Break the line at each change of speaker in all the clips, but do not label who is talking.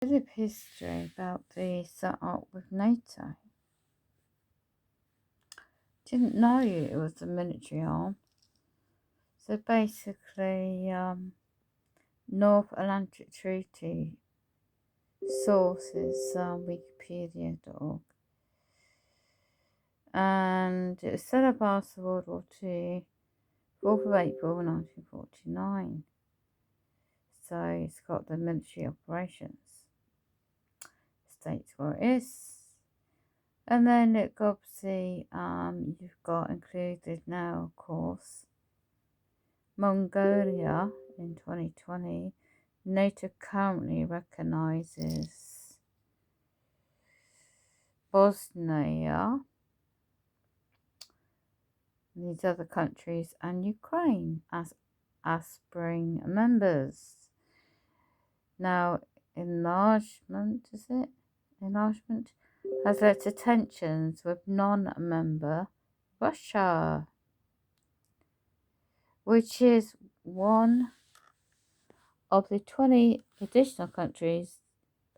Bit of history about the setup with NATO. Didn't know it was a military arm. So basically, North Atlantic Treaty sources wikipedia.org, and it was set up after World War II, 4th of April 1949. So it's got the military operations, states where it is. And then it obviously, you've got included now, of course, Mongolia in 2020. NATO currently recognises Bosnia, these other countries, and Ukraine as aspiring members. Now, enlargement has led to tensions with non-member Russia, which is one of the 20 additional countries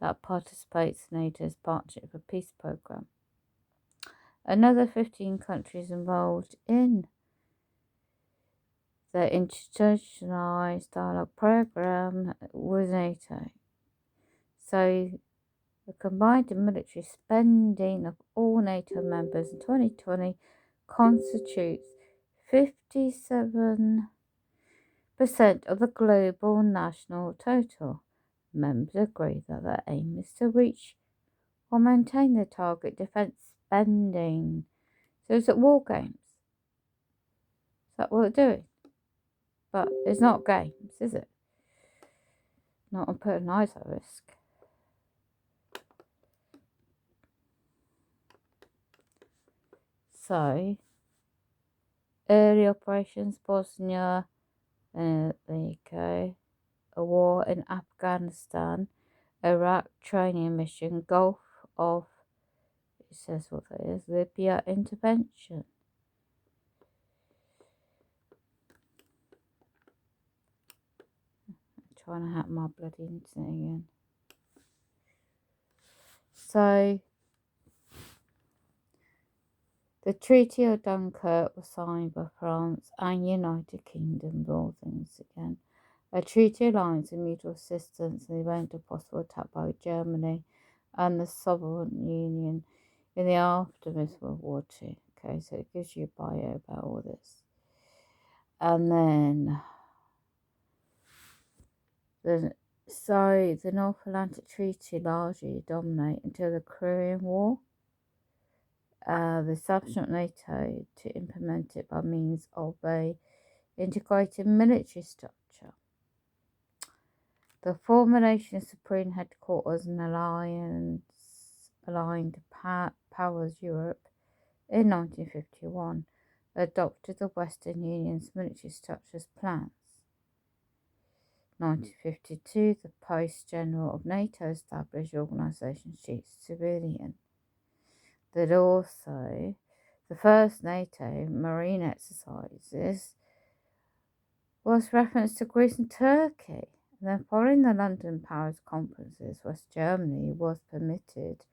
that participates in NATO's Partnership for Peace programme. Another 15 countries involved in the institutionalised dialogue programme with NATO. So the combined military spending of all NATO members in 2020 constitutes 57% of the global national total. Members agree that their aim is to reach or maintain the target defence spending. So it's at war games. Is that what they're doing? But it's not games, is it? Not on putting lives at risk. So, early operations, Bosnia, there you go. A war in Afghanistan, Iraq training mission, Gulf of, it says what that is, Libya intervention. I'm trying to hack my bloody internet again. So, the Treaty of Dunkirk was signed by France and United Kingdom, all things again. A treaty alliance of mutual assistance in the event of possible attack by Germany and the Sovereign Union in the aftermath of World War II. Okay, so it gives you a bio about all this. And then, the North Atlantic Treaty largely dominate until the Korean War. The establishment of NATO to implement it by means of a integrated military structure. The formulation of Supreme Headquarters and Aligned Powers Europe in 1951 adopted the Western Union's military structures plans. 1952, the Post General of NATO established Organisation Chief Civilian. That also, the first NATO marine exercises was reference to Greece and Turkey. And then following the London Paris conferences, West Germany was permitted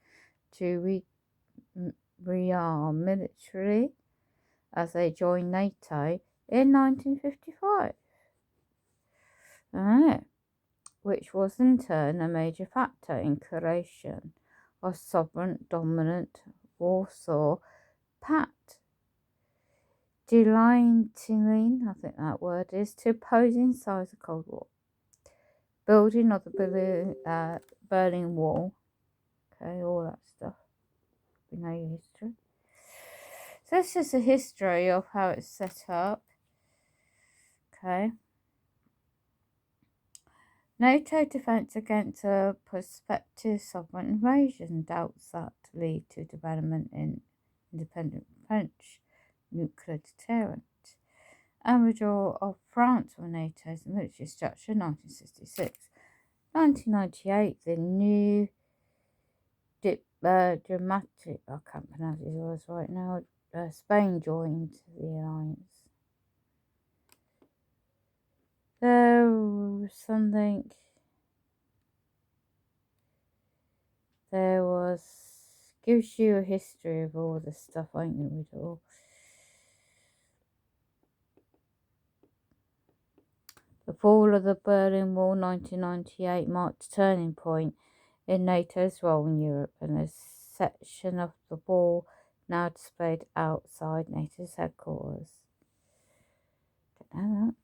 to rearm militarily as they joined NATO in 1955. Which was in turn a major factor in creation of sovereign dominant Warsaw Pact, delighting, I think that word is, to opposing sides of the Cold War, building of the Berlin Wall, okay, all that stuff. We know your history. So it's just a history of how it's set up, okay. NATO defence against a prospective sovereign invasion, doubts that lead to development in independent French nuclear deterrent, and withdrawal of France from NATO's military structure in 1966. 1998, the new dramatic, I can't pronounce these words right now, Spain joined the alliance. There was something gives you a history of all this stuff. I ain't gonna read it all. The fall of the Berlin Wall 1998 marked a turning point in NATO's role in Europe, and a section of the wall now displayed outside NATO's headquarters. Don't know that.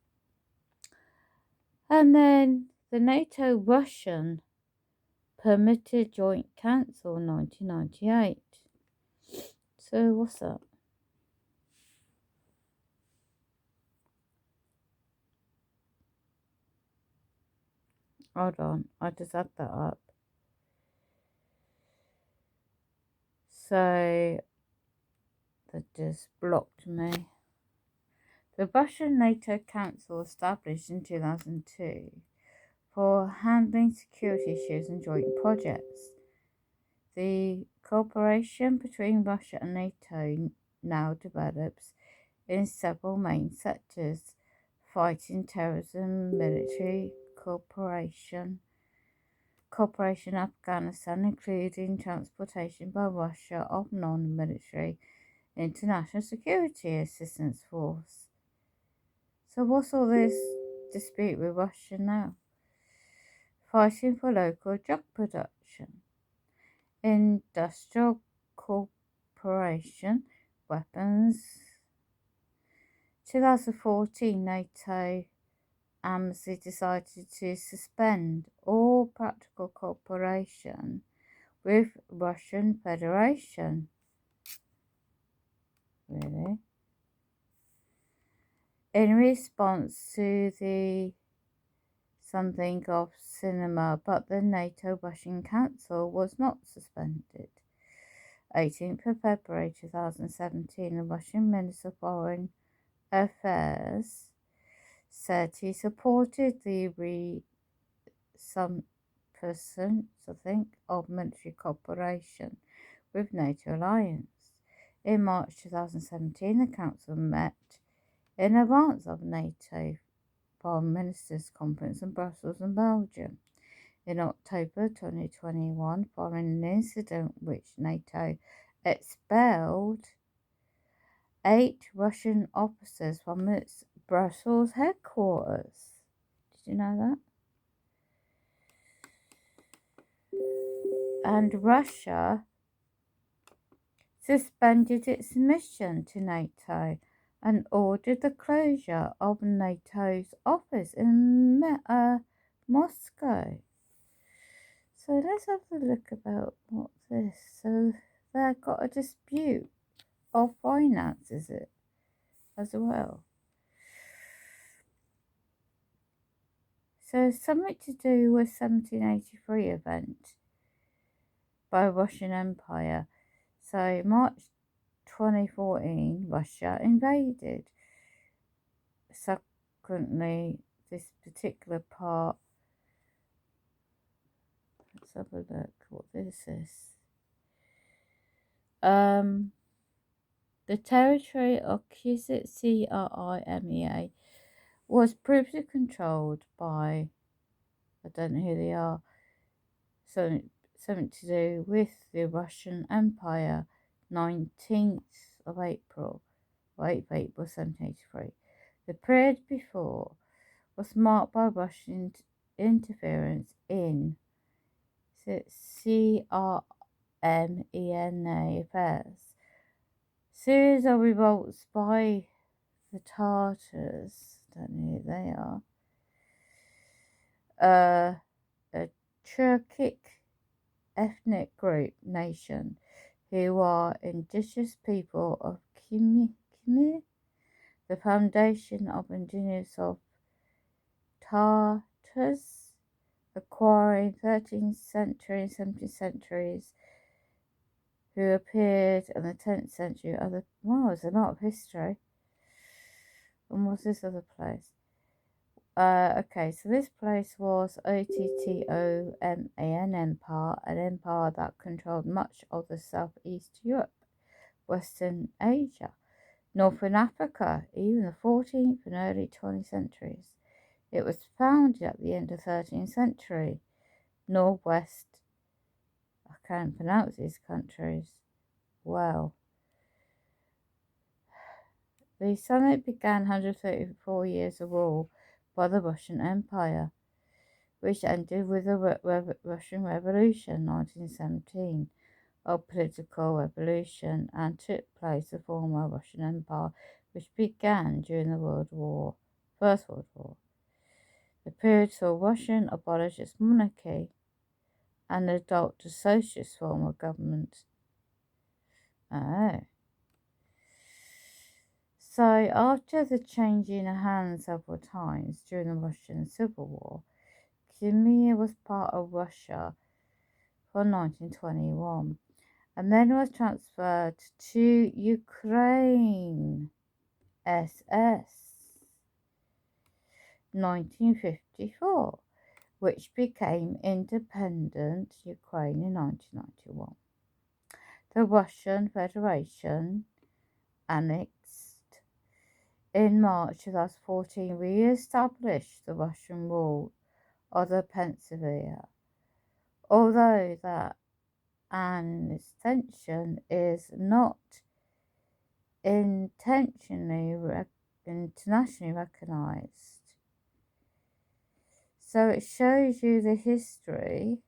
And then the NATO-Russian Permitted Joint Council 1998. So what's that? Hold on, I just had that up. So that just blocked me. The Russian NATO Council, established in 2002 for handling security issues and joint projects. The cooperation between Russia and NATO now develops in several main sectors: fighting terrorism, military cooperation in Afghanistan, including transportation by Russia of non-military international security assistance force. So what's all this dispute with Russia now? Fighting for local drug production, industrial cooperation, weapons. 2014, NATO AMSI decided to suspend all practical cooperation with Russian Federation. Really? In response to the something of cinema, but the NATO-Russian Council was not suspended. 18th of February 2017, the Russian Minister of Foreign Affairs said he supported the resumption of military cooperation with NATO alliance. In March 2017, the Council met in advance of NATO Foreign Ministers Conference in Brussels and Belgium. In October 2021, following an incident which NATO expelled 8 Russian officers from its Brussels headquarters. Did you know that? And Russia suspended its mission to NATO and ordered the closure of NATO's office in Moscow. So let's have a look about what this. So they've got a dispute of finances as well. So something to do with 1783 event by Russian Empire. So March 2014, Russia invaded. Subsequently, this particular part, let's have a look what this is. The territory of Crimea was previously controlled by, I don't know who they are, something to do with the Russian Empire. 19th of April, 8th of April 1783. The period before was marked by Russian interference in Crimea affairs. Series of revolts by the Tartars, don't know who they are, a Turkic ethnic group nation who are indigenous people of Crimea, the foundation of indigenous of Tartars, acquiring 13th century and 17th centuries, who appeared in the 10th century. There's a lot of history. And what's this other place? Okay, so this place was Ottoman Empire, an empire that controlled much of the Southeast Europe, Western Asia, Northern Africa, even the 14th and early 20th centuries. It was founded at the end of the 13th century. Northwest, I can pronounce these countries well. The summit began 134 years of rule by the Russian Empire, which ended with the Russian Revolution 1917, a political revolution, and took place the former Russian Empire, which began during the First World War. The period saw Russia abolish its monarchy and adopt a socialist form of government. Oh. So, after the changing of hands several times during the Russian Civil War, Crimea was part of Russia from 1921 and then was transferred to Ukraine SS 1954, which became independent Ukraine in 1991. The Russian Federation annexed in March 2014 re-established the Russian rule of the peninsula, although that an extension is not internationally recognized. So it shows you the history.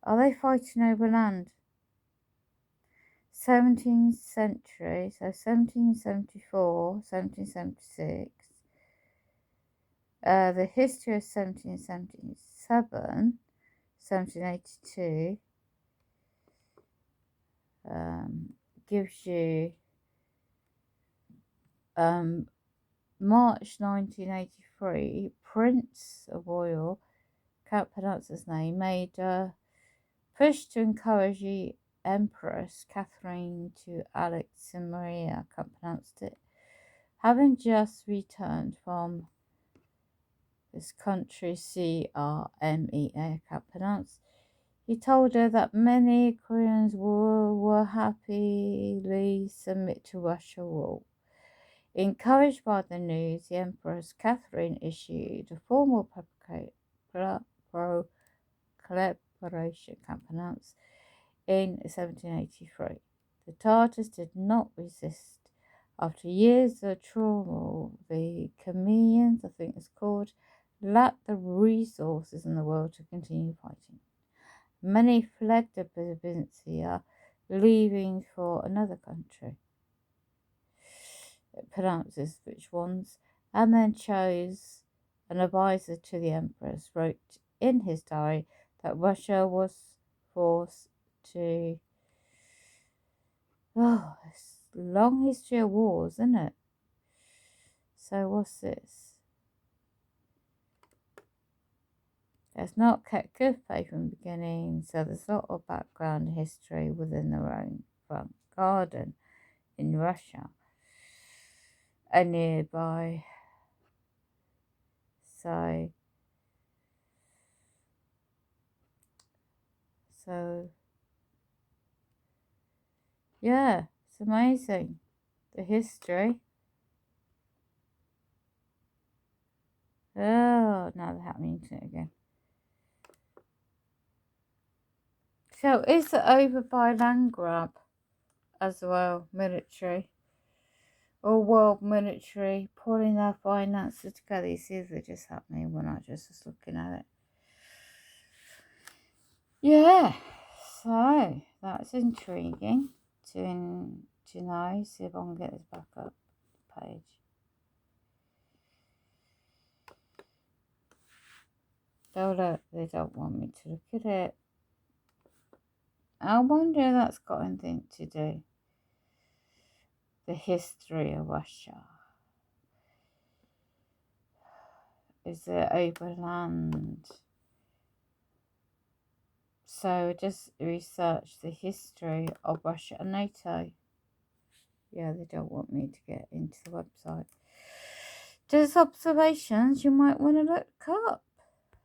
Are they fighting over land? 17th century, so 1774, 1776. The history of 1777, 1782 gives you March 1983, Prince of Royal, can't pronounce his name, made a push to encourage the Empress Catherine to Alexandria, can't pronounce it, having just returned from this country, CRMEA, can't pronounce. He told her that many Koreans will happily submit to Russian rule. Encouraged by the news, the Empress Catherine issued a formal proclamation, can't pronounce, in 1783. The Tartars did not resist. After years of turmoil, the Crimeans, I think it's called, lacked the resources in the world to continue fighting. Many fled the peninsula, leaving for another country. It pronounces which ones, and then chose an advisor to the Empress, wrote in his diary that Russia was forced to... Oh, it's a long history of wars, isn't it? So what's this? Has not kept good faith from the beginning, so there's a lot of background history within their own front garden in Russia and nearby. So yeah, it's amazing, the history. Oh, now they're happening to it again. So is it over by land grab as well, military? Or world military pulling their finances together? You see, they're just happening when I just was looking at it. Yeah, so that's intriguing to know. See if I can get this back up page. Oh look, they don't want me to look at it. I wonder if that's got anything to do. The history of Russia. Is it overland? So just research the history of Russia and NATO. Yeah, they don't want me to get into the website. Just observations you might want to look up.